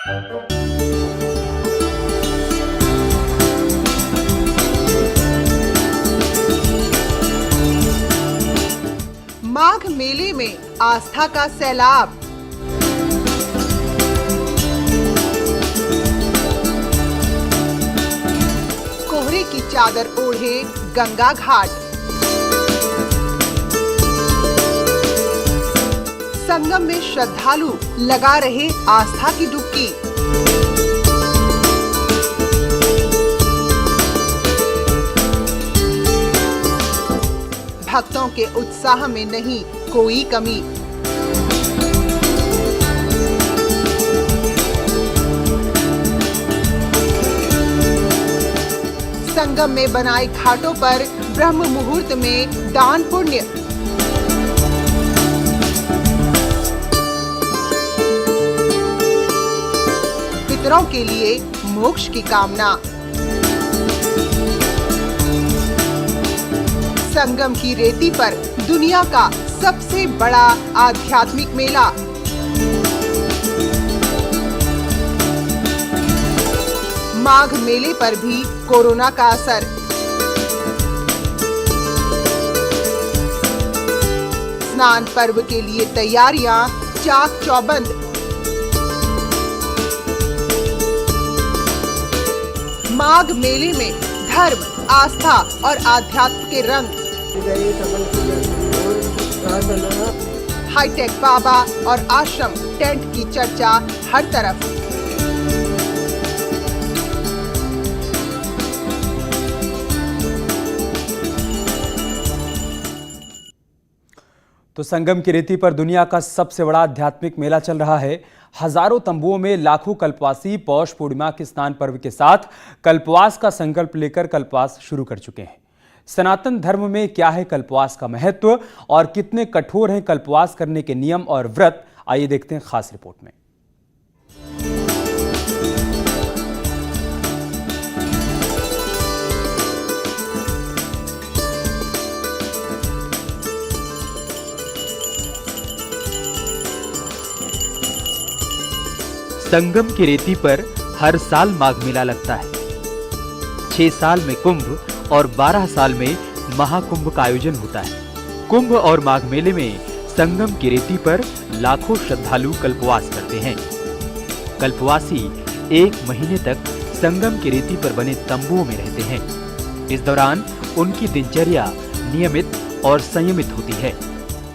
माघ मेले में आस्था का सैलाब। कोहरे की चादर ओढ़े गंगा घाट। संगम में श्रद्धालु लगा रहे आस्था की डुबकी। भक्तों के उत्साह में नहीं कोई कमी। संगम में बनाए घाटों पर ब्रह्म मुहूर्त में दान पुण्य। पितरों के लिए मोक्ष की कामना। संगम की रेती पर दुनिया का सबसे बड़ा आध्यात्मिक मेला। माघ मेले पर भी कोरोना का असर। स्नान पर्व के लिए तैयारियां चाक चौबंद। माघ मेले में धर्म, आस्था और आध्यात्म के रंग। हाईटेक बाबा और आश्रम टेंट की चर्चा हर तरफ। तो संगम की रेती पर दुनिया का सबसे बड़ा आध्यात्मिक मेला चल रहा है। हजारों तंबुओं में लाखों कल्पवासी पौष पूर्णिमा के स्नान पर्व के साथ कल्पवास का संकल्प लेकर कल्पवास शुरू कर चुके हैं। सनातन धर्म में क्या है कल्पवास का महत्व और कितने कठोर हैं कल्पवास करने के नियम और व्रत, आइए देखते हैं खास रिपोर्ट में। संगम की रेती पर हर साल माघ मेला लगता है। 6 साल में कुंभ और 12 साल में महाकुंभ का आयोजन होता है। कुंभ और माघ मेले में संगम की रेती पर लाखों श्रद्धालु कल्पवास करते हैं। कल्पवासी 1 महीने तक संगम की रेती पर बने तंबुओं में रहते हैं। इस दौरान उनकी दिनचर्या नियमित और संयमित होती है।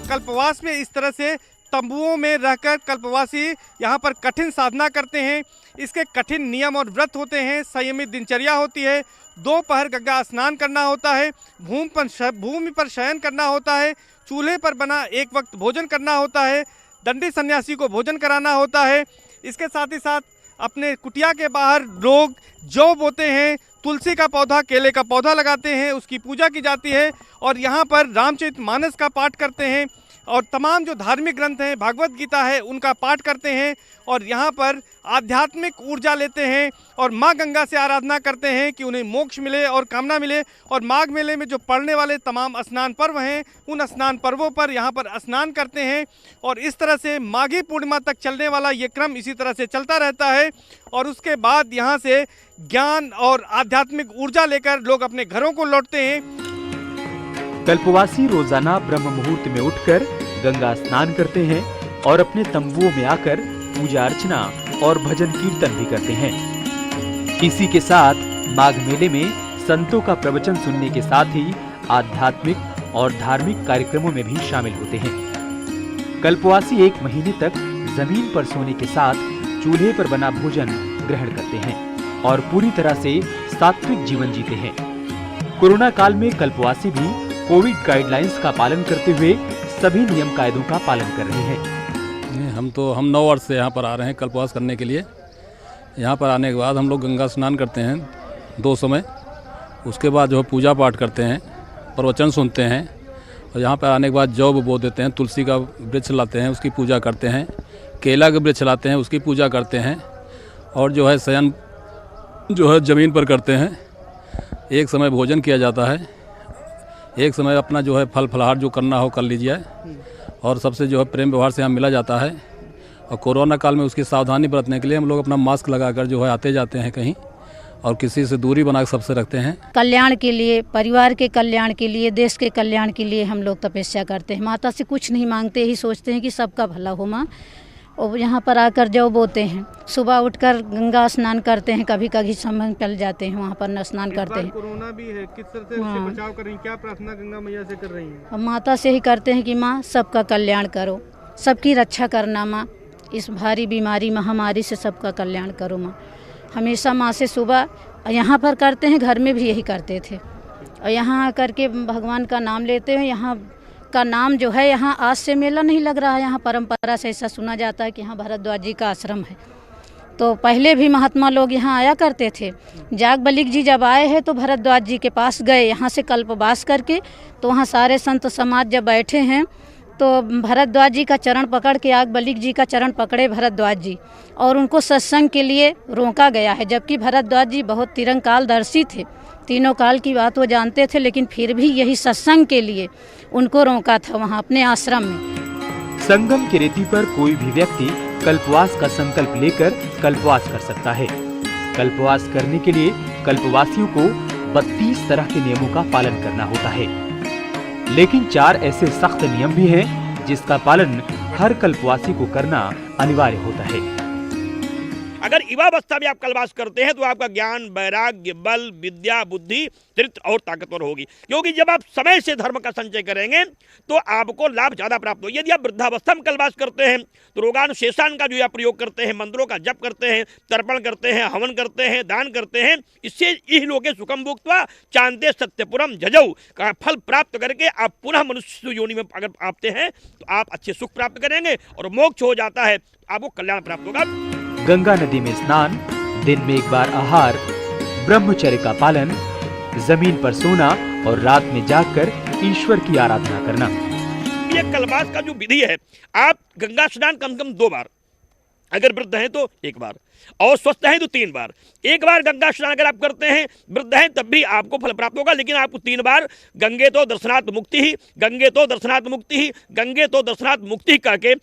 कल्पवास में इस तरह से तंबुओं में रहकर कल्पवासी यहाँ पर कठिन साधना करते हैं। इसके कठिन नियम और व्रत होते हैं। संयमित दिनचर्या होती है। दोपहर गंगा स्नान करना होता है। भूमि पर शयन करना होता है। चूल्हे पर बना एक वक्त भोजन करना होता है। दंडी सन्यासी को भोजन कराना होता है। इसके साथ ही साथ अपने कुटिया के बाहर लोग जौ बोते हैं, तुलसी का पौधा, केले का पौधा लगाते हैं, उसकी पूजा की जाती है और यहाँ पर रामचरितमानस का पाठ करते हैं और तमाम जो धार्मिक ग्रंथ हैं, भागवत गीता है, उनका पाठ करते हैं और यहाँ पर आध्यात्मिक ऊर्जा लेते हैं और माँ गंगा से आराधना करते हैं कि उन्हें मोक्ष मिले और कामना मिले। और माघ मेले में जो पड़ने वाले तमाम स्नान पर्व हैं, उन स्नान पर्वों पर यहाँ पर स्नान करते हैं और इस तरह से माघी पूर्णिमा तक चलने वाला ये क्रम इसी तरह से चलता रहता है। और उसके बाद यहाँ से ज्ञान और आध्यात्मिक ऊर्जा लेकर लोग अपने घरों को लौटते हैं। कल्पवासी रोजाना ब्रह्म मुहूर्त में उठकर गंगा स्नान करते हैं और अपने तंबुओं में आकर पूजा अर्चना और भजन कीर्तन भी करते हैं। इसी के साथ माघ मेले में संतों का प्रवचन सुनने के साथ ही आध्यात्मिक और धार्मिक कार्यक्रमों में भी शामिल होते हैं। कल्पवासी 1 महीने तक जमीन पर सोने के साथ चूल्हे पर बना भोजन ग्रहण करते हैं और पूरी तरह से सात्विक जीवन जीते हैं। कोरोना काल में कल्पवासी भी कोविड गाइडलाइंस का पालन करते हुए सभी नियम कायदों का पालन कर रहे हैं। हम 9 वर्ष से यहाँ पर आ रहे हैं कल्पवास करने के लिए। यहाँ पर आने के बाद हम लोग गंगा स्नान करते हैं 2 समय। उसके बाद जो पूजा पाठ करते हैं, प्रवचन सुनते हैं और यहाँ पर आने के बाद जौ बो देते हैं, तुलसी का वृक्ष लाते हैं, उसकी पूजा करते हैं, केला का वृक्ष लाते हैं, उसकी पूजा करते हैं और जो है शयन जो है ज़मीन पर करते हैं। एक समय भोजन किया जाता है, एक समय अपना जो है फल फलहार जो करना हो कर लीजिए और सबसे जो है प्रेम व्यवहार से यहाँ मिला जाता है और कोरोना काल में उसकी सावधानी बरतने के लिए हम लोग अपना मास्क लगाकर जो है आते जाते हैं कहीं, और किसी से दूरी बना के सबसे रखते हैं। कल्याण के लिए, परिवार के कल्याण के लिए, देश के कल्याण के लिए हम लोग तपस्या करते हैं। माता से कुछ नहीं मांगते, ही सोचते हैं कि सबका भला हो माँ। और यहाँ पर आकर जौ बोते हैं, सुबह उठकर गंगा स्नान करते हैं, कभी कभी समय चल जाते हैं वहाँ पर स्नान करते हैं। कोरोना भी है, किस तरह से उससे बचाव कर रही हैं? क्या प्रार्थना गंगा मैया से कर रही हैं? और माता से ही करते हैं कि माँ सबका कल्याण करो, सबकी रक्षा करना माँ, इस भारी बीमारी महामारी से सबका कल्याण करो माँ। हमेशा माँ से सुबह यहाँ पर करते हैं, घर में भी यही करते थे, और यहाँ आकर के भगवान का नाम लेते हैं। यहाँ का नाम जो है, यहाँ आज से मेला नहीं लग रहा है, यहाँ परंपरा से ऐसा सुना जाता है कि यहाँ भरद्वाज जी का आश्रम है। तो पहले भी महात्मा लोग यहाँ आया करते थे। जागबलिक जी जब आए हैं तो भरद्वाज जी के पास गए, यहाँ से कल्पवास करके, तो वहाँ सारे संत समाज जब बैठे हैं तो भरद्वाज जी का चरण पकड़ के, याज्ञवल्क्य जी का चरण पकड़े भरद्वाज जी, और उनको सत्संग के लिए रोका गया है। जबकि भरद्वाज जी बहुत तिरंकालदर्शी थे, तीनों काल की बात वो जानते थे, लेकिन फिर भी यही सत्संग के लिए उनको रोका था वहाँ अपने आश्रम में। संगम की रेती पर कोई भी व्यक्ति कल्पवास का संकल्प लेकर कल्पवास कर सकता है। कल्पवास करने के लिए कल्पवासियों को 32 तरह के नियमों का पालन करना होता है, लेकिन 4 ऐसे सख्त नियम भी हैं जिसका पालन हर कल्पवासी को करना अनिवार्य होता है। अगर युवावस्था में आप कल्पवास करते हैं तो आपका ज्ञान, वैराग्य, बल, विद्या, बुद्धि, धृत और ताकतवर होगी, क्योंकि जब आप समय से धर्म का संचय करेंगे तो आपको लाभ ज्यादा प्राप्त हो। यदि आप वृद्धावस्था में कल्पवास करते हैं तो रोगानुशेषण का जो आप प्रयोग करते हैं, मंत्रों का जप करते हैं, तर्पण करते हैं, हवन करते हैं, दान करते हैं, इससे इह लोके सुखम भुक्त्वा चांदे सत्यपुरम जजौ का फल प्राप्त करके आप पुनः मनुष्य योनि में अगर आते हैं तो आप अच्छे सुख प्राप्त करेंगे और मोक्ष हो जाता है, आपको कल्याण प्राप्त होगा। गंगा नदी में स्नान, दिन में एक बार आहार, ब्रह्मचर्य का पालन, जमीन पर सोना और रात में जागकर ईश्वर की आराधना करना। ये कल्पवास का जो विधि है, आप गंगा स्नान कम से कम 2 बार, अगर वृद्ध हैं तो 1 बार, और स्वस्थ हैं तो 3 बार। 1 बार गंगा स्नान अगर आप करते हैं, वृद्ध हैं तब भी आपको फल प्राप्त होगा, लेकिन आपको 3 बार गंगे तो दर्शनात् मुक्ति ही, गंगे तो दर्शनात् मुक्ति ही, गंगे तो दर्शनात् मुक्ति ही करके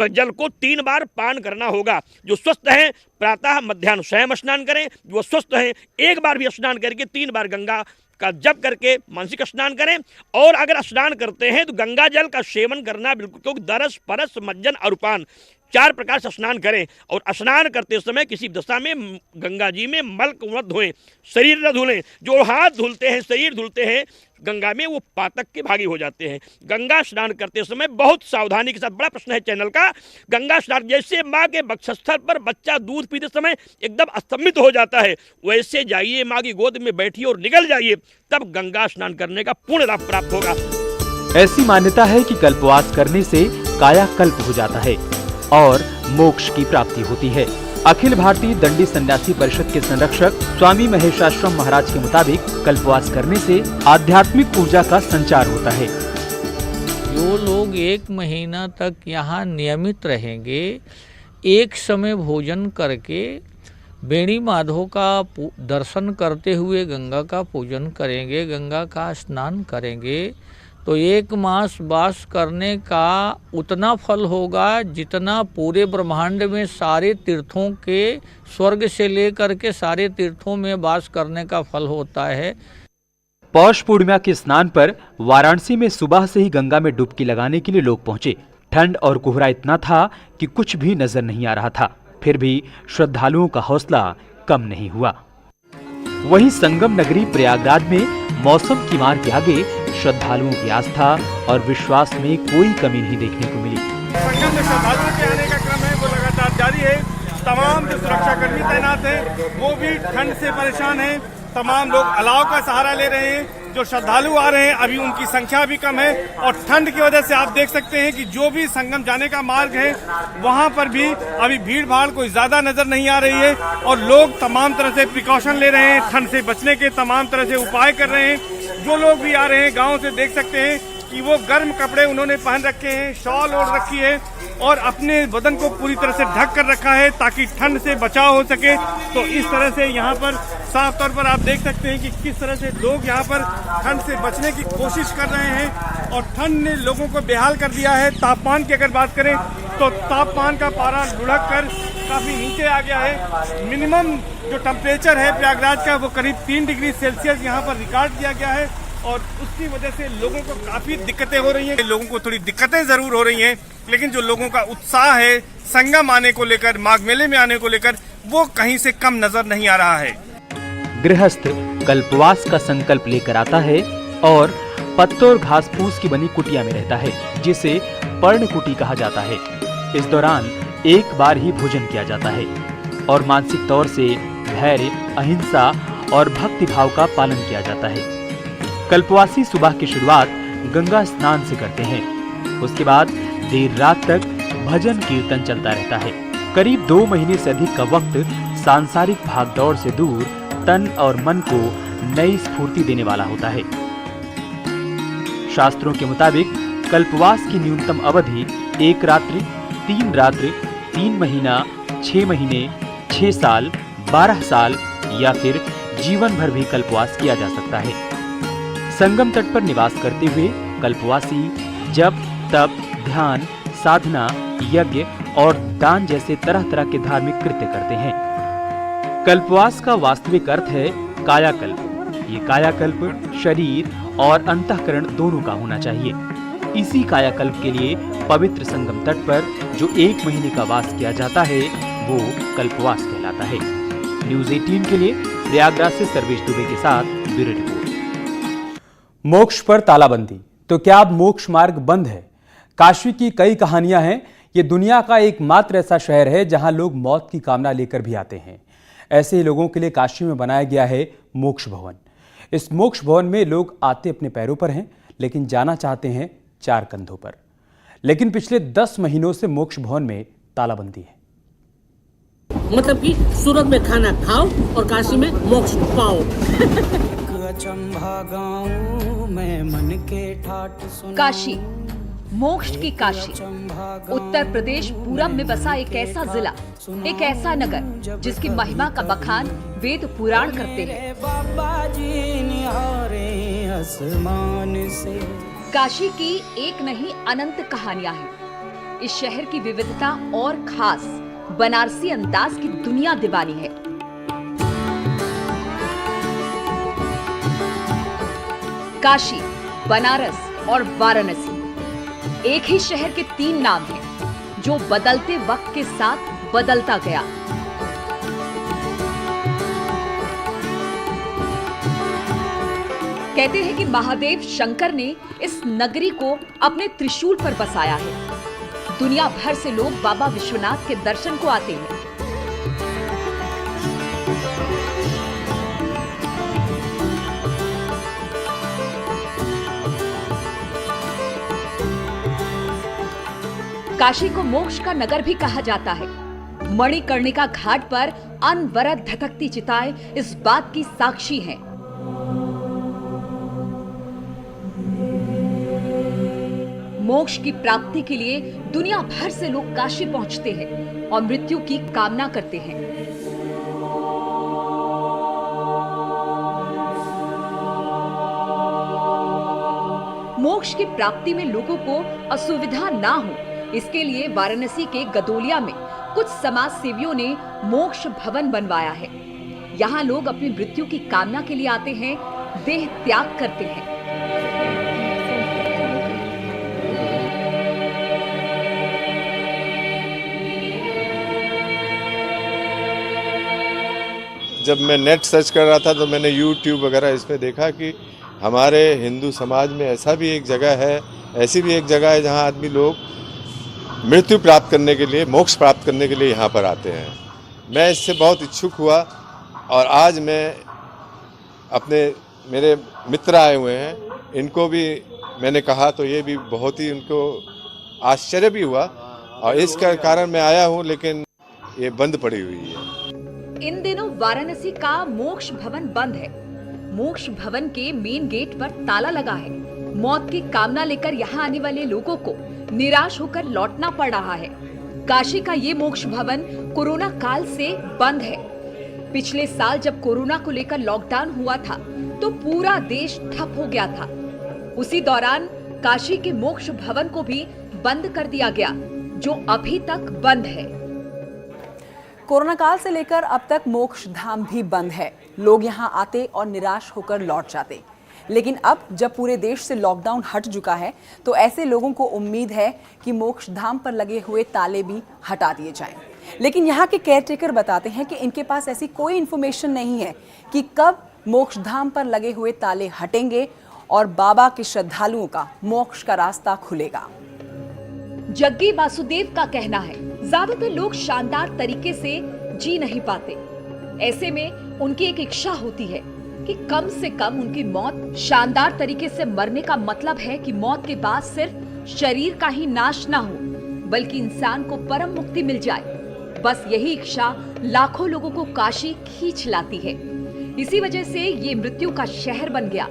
जल को 3 बार पान करना होगा। जो स्वस्थ हैं प्रातः मध्याह्न स्वयं स्नान करें, जो स्वस्थ हैं 1 बार भी स्नान करके 3 बार गंगा का जप करके मानसिक स्नान करें। और अगर स्नान करते हैं तो गंगा जल का सेवन करना बिल्कुल, क्योंकि दरस, परस, मज्जन और पान 4 प्रकार से स्नान करें। और स्नान करते समय किसी दशा में गंगा जी में मल को मत धोएं, शरीर न धुलें। जो हाथ धुलते हैं, शरीर धुलते हैं गंगा में, वो पातक के भागी हो जाते हैं। गंगा स्नान करते समय बहुत सावधानी के साथ, बड़ा प्रश्न है चैनल का, गंगा स्नान जैसे माँ के वक्षस्थल पर बच्चा दूध पीते समय एकदम स्तंभित हो जाता है, वैसे जाइए माँ की गोद में बैठिए और निकल जाइए, तब गंगा स्नान करने का पूर्ण लाभ प्राप्त होगा। ऐसी मान्यता है कि कल्पवास करने से कायाकल्प हो जाता है और मोक्ष की प्राप्ति होती है। अखिल भारतीय दंडी सन्यासी परिषद के संरक्षक स्वामी महेशाश्रम महाराज के मुताबिक कल्पवास करने से आध्यात्मिक ऊर्जा का संचार होता है। जो लोग 1 महीना तक यहाँ नियमित रहेंगे, एक समय भोजन करके बेणी माधव का दर्शन करते हुए गंगा का पूजन करेंगे, गंगा का स्नान करेंगे, तो 1 मास वास करने का उतना फल होगा जितना पूरे ब्रह्मांड में सारे तीर्थों के, स्वर्ग से लेकर के सारे तीर्थों में वास करने का फल होता है। पौष पूर्णिमा के स्नान पर वाराणसी में सुबह से ही गंगा में डुबकी लगाने के लिए लोग पहुंचे। ठंड और कोहरा इतना था कि कुछ भी नजर नहीं आ रहा था, फिर भी श्रद्धालुओं का हौसला कम नहीं हुआ। वहीं संगम नगरी प्रयागराज में मौसम की मार के आगे श्रद्धालुओं की आस्था और विश्वास में कोई कमी नहीं देखने को मिली। संगम में श्रद्धालुओं के आने का क्रम है वो लगातार जारी है। तमाम जो सुरक्षाकर्मी तैनात हैं वो भी ठंड से परेशान हैं। तमाम लोग अलाव का सहारा ले रहे हैं। जो श्रद्धालु आ रहे हैं अभी उनकी संख्या भी कम है, और ठंड की वजह से आप देख सकते हैं कि जो भी संगम जाने का मार्ग है वहां पर भी अभी भीड़ भाड़ कोई ज्यादा नजर नहीं आ रही है, और लोग तमाम तरह से प्रिकॉशन ले रहे हैं, ठंड से बचने के तमाम तरह से उपाय कर रहे हैं। जो लोग भी आ रहे हैं गाँव से देख सकते हैं कि वो गर्म कपड़े उन्होंने पहन रखे हैं, शॉल ओढ़ रखी है और अपने बदन को पूरी तरह से ढक कर रखा है ताकि ठंड से बचाव हो सके। तो इस तरह से यहाँ पर साफ तौर पर आप देख सकते हैं कि किस तरह से लोग यहाँ पर ठंड से बचने की कोशिश कर रहे हैं, और ठंड ने लोगों को बेहाल कर दिया है। तापमान की अगर बात करें तो तो तापमान का पारा लुढ़क कर काफ़ी नीचे आ गया है। मिनिमम जो टेम्परेचर है प्रयागराज का वो करीब 3 डिग्री सेल्सियस यहाँ पर रिकॉर्ड किया गया है और उसकी वजह से लोगों को काफ़ी दिक्कतें हो रही हैं। लोगों को थोड़ी दिक्कतें ज़रूर हो रही हैं, लेकिन जो लोगों का उत्साह है संगम आने को लेकर, माघ मेले में आने को लेकर, वो कहीं से कम नजर नहीं आ रहा है। गृहस्थ कल्पवास का संकल्प लेकर आता है और पत्तों और घास फूस की बनी कुटिया में रहता है, जिसे पर्णकुटी कहा जाता है। इस दौरान एक बार ही भोजन किया जाता है और मानसिक तौर से धैर्य, अहिंसा और भक्ति भाव का पालन किया जाता है। कल्पवासी सुबह की शुरुआत गंगा स्नान से करते हैं। उसके बाद देर रात तक भजन कीर्तन चलता रहता है। करीब 2 महीने से अधिक का वक्त सांसारिक भागदौड़ से दूर तन और मन को नई स्फूर्ति देने वाला होता है। शास्त्रों के मुताबिक कल्पवास की न्यूनतम अवधि 1 रात्रि, 3 रात्रि, 3 महीना, 6 महीने, 6 साल, 12 साल या फिर जीवन भर भी कल्पवास किया जा सकता है। संगम तट पर निवास करते हुए कल्पवासी जप, तप, ध्यान, साधना, यज्ञ और दान जैसे तरह तरह के धार्मिक कृत्य करते हैं। कल्पवास का वास्तविक अर्थ है कायाकल्प। ये कायाकल्प शरीर और अंतःकरण दोनों का होना चाहिए। इसी कायाकल्प के लिए पवित्र संगम तट पर जो 1 महीने का वास किया जाता है वो कल्पवास कहलाता है। न्यूज़ 18 के लिए प्रयागराज से सर्वेश दुबे के साथ ब्यूरो रिपोर्ट। मोक्ष पर तालाबंदी, तो क्या अब मोक्ष मार्ग बंद है? काशी की कई कहानियां हैं। ये दुनिया का एकमात्र ऐसा शहर है जहां लोग मौत की कामना लेकर भी आते हैं। ऐसे ही लोगों के लिए काशी में बनाया गया है मोक्ष भवन। इस मोक्ष भवन में लोग आते अपने पैरों पर हैं, लेकिन जाना चाहते हैं 4 कंधों पर। लेकिन पिछले 10 महीनों से मोक्ष भवन में तालाबंदी है। मतलब कि सूरत में खाना खाओ और काशी में मोक्ष पाओ। काशी, मोक्ष की काशी, उत्तर प्रदेश पूरब में बसा एक ऐसा जिला, एक ऐसा नगर जिसकी महिमा का बखान वेद पुराण करते हैं। काशी की एक नहीं अनंत कहानियां हैं। इस शहर की विविधता और खास बनारसी अंदाज की दुनिया दीवानी है। काशी, बनारस और वाराणसी एक ही शहर के 3 नाम हैं, जो बदलते वक्त के साथ बदलता गया। कहते हैं कि महादेव शंकर ने इस नगरी को अपने त्रिशूल पर बसाया है। दुनिया भर से लोग बाबा विश्वनाथ के दर्शन को आते हैं। काशी को मोक्ष का नगर भी कहा जाता है। मणिकर्णिका घाट पर अनवरत धधकती चिताएं इस बात की साक्षी हैं। मोक्ष की प्राप्ति के लिए दुनिया भर से लोग काशी पहुंचते हैं और मृत्यु की कामना करते हैं। मोक्ष की प्राप्ति में लोगों को असुविधा ना हो, इसके लिए वाराणसी के गदोलिया में कुछ समाज सेवियों ने मोक्ष भवन बनवाया है। यहाँ लोग अपनी मृत्यु की कामना के लिए आते हैं, देह त्याग करते हैं। जब मैं नेट सर्च कर रहा था तो मैंने YouTube वगैरह इस पे देखा कि हमारे हिंदू समाज में ऐसा भी एक जगह है, ऐसी भी एक जगह है जहाँ आदमी लोग मृत्यु प्राप्त करने के लिए, मोक्ष प्राप्त करने के लिए यहाँ पर आते हैं। मैं इससे बहुत इच्छुक हुआ और आज मैं मेरे मित्र आए हुए हैं, इनको भी मैंने कहा तो ये भी बहुत ही उनको आश्चर्य भी हुआ और इसका कारण मैं आया हूँ, लेकिन ये बंद पड़ी हुई है। इन दिनों वाराणसी का मोक्ष भवन बंद है। मोक्ष भवन के मेन गेट पर ताला लगा है। मौत की कामना लेकर यहाँ आने वाले लोगों को निराश होकर लौटना पड़ रहा है। काशी का ये मोक्ष भवन कोरोना काल से बंद है। पिछले साल जब कोरोना को लेकर लॉकडाउन हुआ था तो पूरा देश ठप हो गया था। उसी दौरान काशी के मोक्ष भवन को भी बंद कर दिया गया। जो अभी तक बंद है। कोरोना काल से लेकर अब तक मोक्ष धाम भी बंद है। लोग यहां आते और निराश होकर लौट जाते। लेकिन अब जब पूरे देश से लॉकडाउन हट चुका है तो ऐसे लोगों को उम्मीद है कि मोक्ष धाम पर लगे हुए ताले भी हटा दिए जाएं। लेकिन यहाँ के केयरटेकर बताते हैं कि इनके पास ऐसी कोई इन्फॉर्मेशन नहीं है कि कब मोक्ष धाम पर लगे हुए ताले हटेंगे और बाबा के श्रद्धालुओं का मोक्ष का रास्ता खुलेगा। जग्गी वासुदेव का कहना है, ज्यादातर लोग शानदार तरीके से जी नहीं पाते। ऐसे में उनकी एक इच्छा होती है कि कम से कम उनकी मौत शानदार तरीके से मरने का मतलब है कि मौत के बाद सिर्फ शरीर का ही नाश ना हो, बल्कि इंसान को परम मुक्ति मिल जाए। बस यही इच्छा लाखों लोगों को काशी खींच लाती है। इसी वजह से ये मृत्यु का शहर बन गया।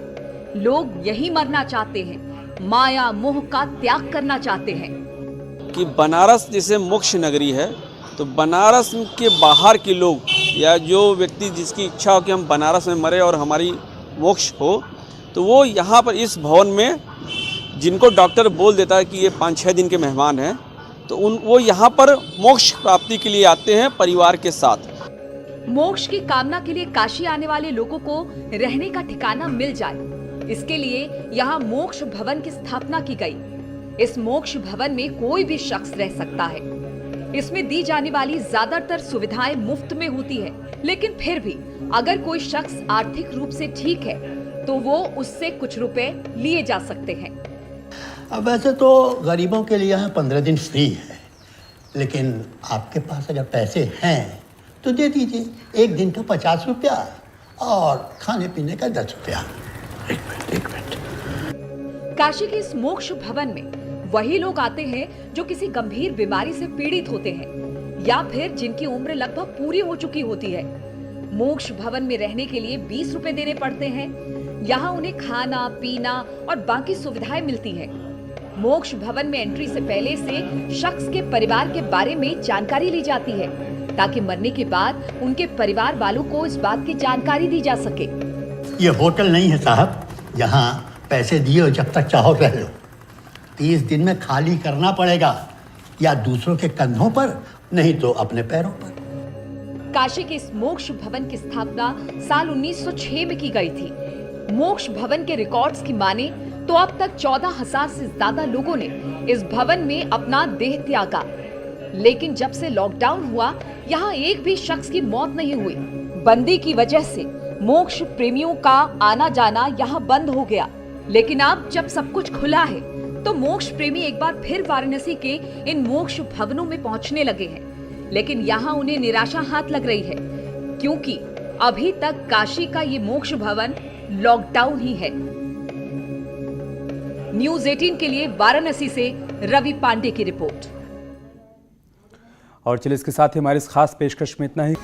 लोग यही मरना चाहते हैं, माया मोह का त्याग करना चाहते हैं। कि बनारस जैसे मोक्ष नगरी है, तो बनारस के बाहर के लोग या जो व्यक्ति जिसकी इच्छा हो कि हम बनारस में मरे और हमारी मोक्ष हो, तो वो यहाँ पर इस भवन में, जिनको डॉक्टर बोल देता है कि ये 5-6 दिन के मेहमान हैं, तो वो यहाँ पर मोक्ष प्राप्ति के लिए आते हैं परिवार के साथ। मोक्ष की कामना के लिए काशी आने वाले लोगों को रहने का ठिकाना मिल जाए, इसके लिए यहाँ मोक्ष भवन की स्थापना की गई। इस मोक्ष भवन में कोई भी शख्स रह सकता है। इसमें दी जाने वाली ज्यादातर सुविधाएं मुफ्त में होती है, लेकिन फिर भी अगर कोई शख्स आर्थिक रूप से ठीक है तो वो उससे कुछ रुपए लिए जा सकते हैं। अब वैसे तो गरीबों के लिए यहाँ 15 दिन फ्री है, लेकिन आपके पास अगर पैसे हैं तो दे दीजिए। एक दिन का 50 रुपया और खाने पीने का 10 रुपया। एक मिनट। काशी के इस मोक्ष भवन में वही लोग आते हैं जो किसी गंभीर बीमारी से पीड़ित होते हैं या फिर जिनकी उम्र लगभग पूरी हो चुकी होती है। मोक्ष भवन में रहने के लिए 20 रुपए देने पड़ते हैं। यहाँ उन्हें खाना पीना और बाकी सुविधाएं मिलती हैं। मोक्ष भवन में एंट्री से पहले से शख्स के परिवार के बारे में जानकारी ली जाती है, ताकि मरने के बाद उनके परिवार वालों को इस बात की जानकारी दी जा सके। ये होटल नहीं है साहब, यहाँ पैसे दिए और जब तक चाहो रह लो। 30 दिन में खाली करना पड़ेगा, या दूसरों के कंधों पर, नहीं तो अपने पैरों पर। काशी के इस मोक्ष भवन की स्थापना साल 1906 में की गई थी। मोक्ष भवन के रिकॉर्ड्स की माने तो अब तक 14,000 से ज्यादा लोगों ने इस भवन में अपना देह त्यागा। लेकिन जब से लॉकडाउन हुआ, यहाँ एक भी शख्स की मौत नहीं हुई। बंदी की वजह से मोक्ष प्रेमियों का आना जाना यहाँ बंद हो गया। लेकिन अब जब सब कुछ खुला है तो मोक्ष प्रेमी एक बार फिर वाराणसी के इन मोक्ष भवनों में पहुंचने लगे हैं। लेकिन यहाँ उन्हें निराशा हाथ लग रही है, क्योंकि अभी तक काशी का ये मोक्ष भवन लॉकडाउन ही है। न्यूज़ 18 के लिए वाराणसी से रवि पांडे की रिपोर्ट। और चलिए इसके साथ ही हमारी इस खास पेशकश में इतना ही।